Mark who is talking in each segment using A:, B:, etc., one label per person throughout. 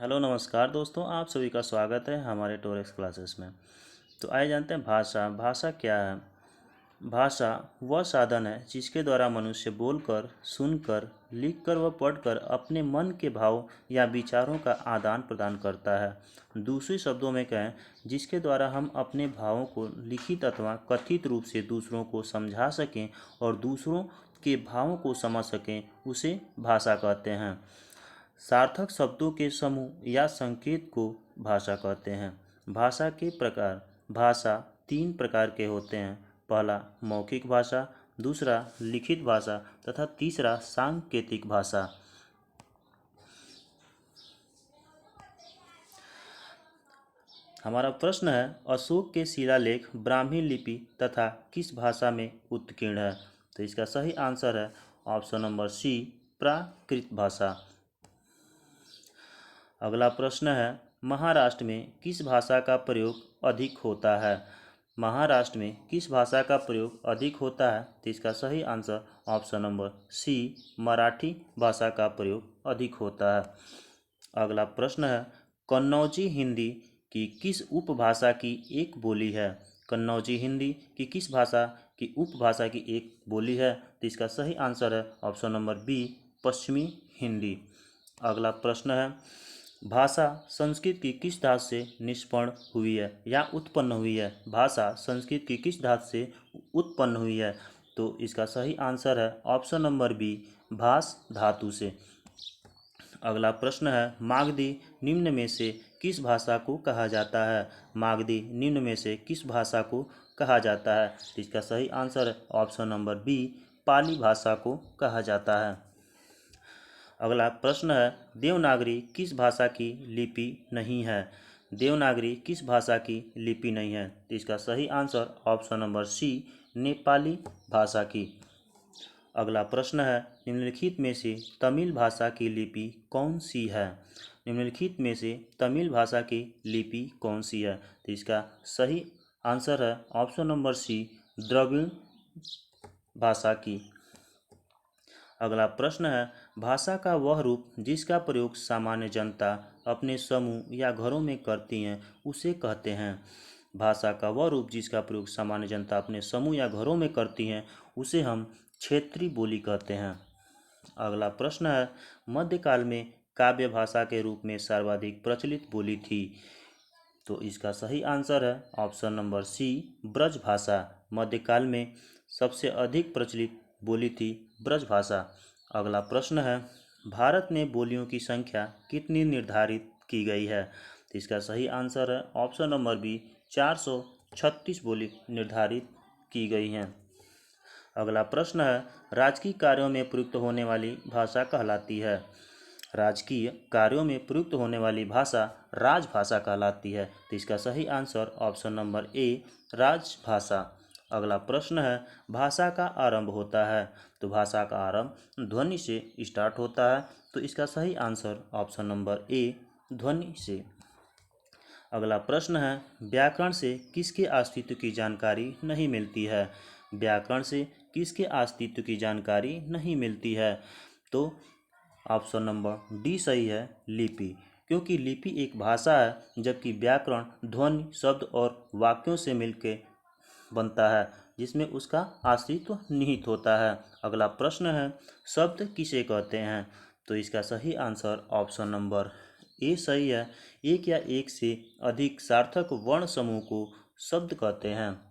A: Hello नमस्कार दोस्तों, आप सभी का स्वागत है हमारे टोरेक्स क्लासेस में। तो आइए जानते हैं भाषा। भाषा क्या है? भाषा वह साधन है जिसके द्वारा मनुष्य बोलकर, सुनकर, लिखकर व पढ़कर अपने मन के भाव या विचारों का आदान प्रदान करता है। दूसरे शब्दों में कहें, जिसके द्वारा हम अपने भावों को लिखित अथवा कथित रूप से दूसरों को समझा सकें और दूसरों के भावों को समझ सकें, उसे भाषा कहते हैं। सार्थक शब्दों के समूह या संकेत को भाषा कहते हैं। भाषा के प्रकार। भाषा तीन प्रकार के होते हैं। पहला मौखिक भाषा, दूसरा लिखित भाषा तथा तीसरा सांकेतिक भाषा। हमारा प्रश्न है, अशोक के शिलालेख ब्राह्मी लिपि तथा किस भाषा में उत्कीर्ण है? तो इसका सही आंसर है ऑप्शन नंबर सी, प्राकृत भाषा। अगला प्रश्न है, महाराष्ट्र में किस भाषा का प्रयोग अधिक होता है? महाराष्ट्र में किस भाषा का प्रयोग अधिक होता है? तो इसका सही answer option number C, Marathi भाषा का प्रयोग अधिक होता है। अगला प्रश्न है, कन्नौजी हिंदी की किस उपभाषा की एक बोली है? कन्नौजी हिंदी की किस भाषा की उपभाषा की एक बोली है? तो इसका सही आंसर है ऑप्शन नंबर बी, पश्चिमी हिंदी। अगला प्रश्न है, भाषा संस्कृत की किस धातु से निष्पन्न हुई है या उत्पन्न हुई है? भाषा संस्कृत की किस धातु से उत्पन्न हुई है? तो इसका सही आंसर है ऑप्शन नंबर बी, भास धातु से। अगला प्रश्न है, मागधी निम्न में से किस भाषा को कहा जाता है? मागधी निम्न में से किस भाषा को कहा जाता है? तो इसका सही आंसर है ऑप्शन नंबर बी, पाली भाषा को कहा जाता है। अगला प्रश्न है, देवनागरी किस भाषा की लिपि नहीं है? देवनागरी किस भाषा की लिपि नहीं है? तो इसका सही answer option number C, Nepali भाषा की। अगला प्रश्न है, निम्नलिखित में से तमिल भाषा की लिपि कौन सी है? निम्नलिखित में से तमिल भाषा की लिपि कौन सी है? तो इसका सही आंसर है ऑप्शन नंबर सी, द्रविड़ भाषा की। अगला प्रश्न है, भाषा का वह रूप जिसका प्रयोग सामान्य जनता अपने समूह या घरों में करती हैं, उसे कहते हैं। भाषा का वह रूप जिसका प्रयोग सामान्य जनता अपने समूह या घरों में करती हैं, उसे हम क्षेत्रीय बोली कहते हैं। अगला प्रश्न है, मध्यकाल में काव्य भाषा के रूप में सर्वाधिक प्रचलित बोली थी? तो इसका सही आंसर है ऑप्शन नंबर सी, ब्रज भाषा। मध्यकाल में सबसे अधिक प्रचलित बोली थी ब्रज भाषा। अगला प्रश्न है, भारत में बोलियों की संख्या कितनी निर्धारित की गई है? तो इसका सही आंसर है ऑप्शन नंबर बी, 436 बोली निर्धारित की गई हैं। अगला प्रश्न है, राजकीय कार्यों में प्रयुक्त होने वाली भाषा कहलाती है? राजकीय कार्यों में प्रयुक्त होने वाली भाषा राजभाषा कहलाती है। तो इसका सही आंसर ऑप्शन नंबर ए, राजभाषा। अगला प्रश्न है, भाषा का आरंभ होता है? तो भाषा का आरंभ ध्वनि से स्टार्ट होता है। तो इसका सही आंसर ऑप्शन नंबर ए, ध्वनि से। अगला प्रश्न है, व्याकरण से किसके अस्तित्व की जानकारी नहीं मिलती है? व्याकरण से किसके अस्तित्व की जानकारी नहीं मिलती है? तो ऑप्शन नंबर डी सही है, लिपि। क्योंकि लिपि एक भाषा है, जबकि व्याकरण ध्वनि, शब्द और वाक्यों से मिलकर बनता है, जिसमें उसका अस्तित्व निहित होता है। अगला प्रश्न है, शब्द किसे कहते हैं? तो इसका सही आंसर ऑप्शन नंबर ए सही है। एक या एक से अधिक सार्थक वर्ण समूह को शब्द कहते हैं।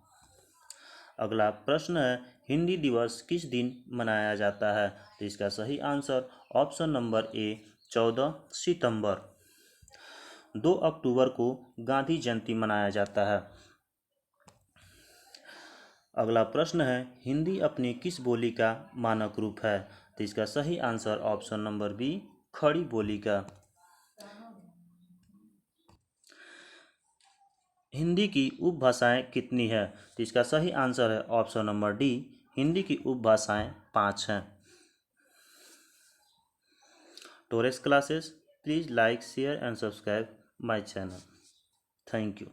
A: अगला प्रश्न है, हिंदी दिवस किस दिन मनाया जाता है? तो इसका सही आंसर ऑप्शन नंबर ए, 14 सितंबर। 2 अक्टूबर को गांधी जयंती मनाया जाता है। अगला प्रश्न है, हिंदी अपनी किस बोली का मानक रूप है? तो इसका सही आंसर ऑप्शन नंबर बी, खड़ी बोली का। हिंदी की उपभाषाएं कितनी है? तो इसका सही आंसर है ऑप्शन नंबर डी, हिंदी की उपभाषाएं 5 हैं। Torex classes, please like, share and subscribe my channel. Thank you.